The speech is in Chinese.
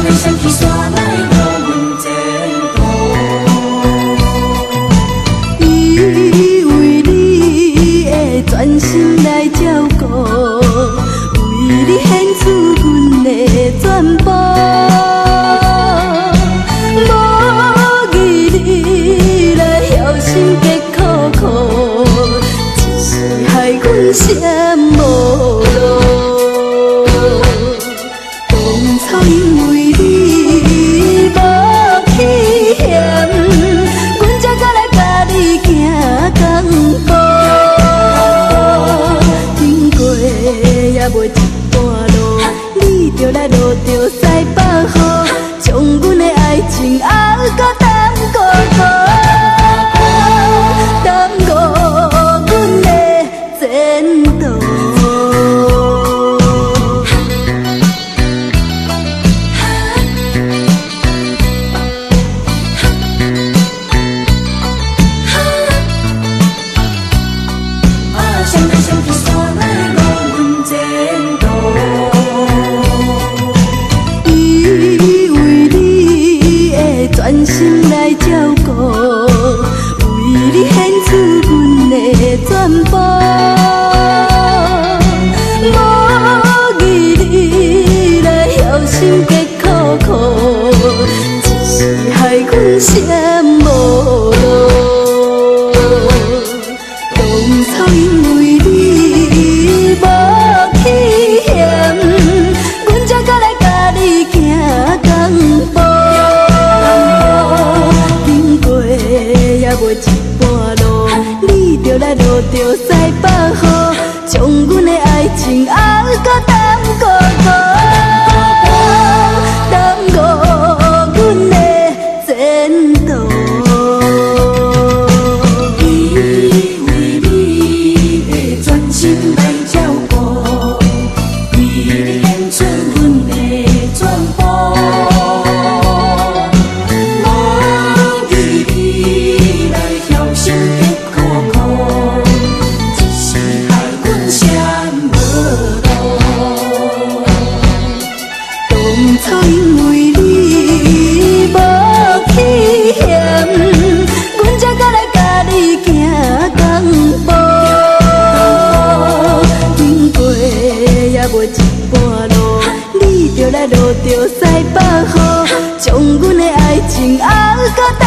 来闪去煞来无阮前途。伊为你会专心来照顾，为你献出阮的全部。无义你来晓心结苦苦，只是害阮心无路。当初因为你无去嫌，阮才敢来甲你行江步。经过也袂一段路，你就来落着西北雨，将阮的爱情还搁耽搁搁，耽搁阮的前途。闪来闪去煞来无阮前途。伊为你会专心来照顾，为你献出阮的全部。无义你来晓心结苦苦，只是害阮心无路。当初因为你无去嫌，阮才敢来甲你行江步。经过也袂一段路，你就来落着西北雨，将阮的爱情还搁耽搁搁，耽搁阮的前途。伊为你会专心来照顾，为你献出阮的全部。无义你来晓心结苦苦，只是害阮心无路。当初因为你无去嫌，阮才敢来甲你行江步。经过也袂一段路，你就来落着西北雨，将阮的爱情还搁耽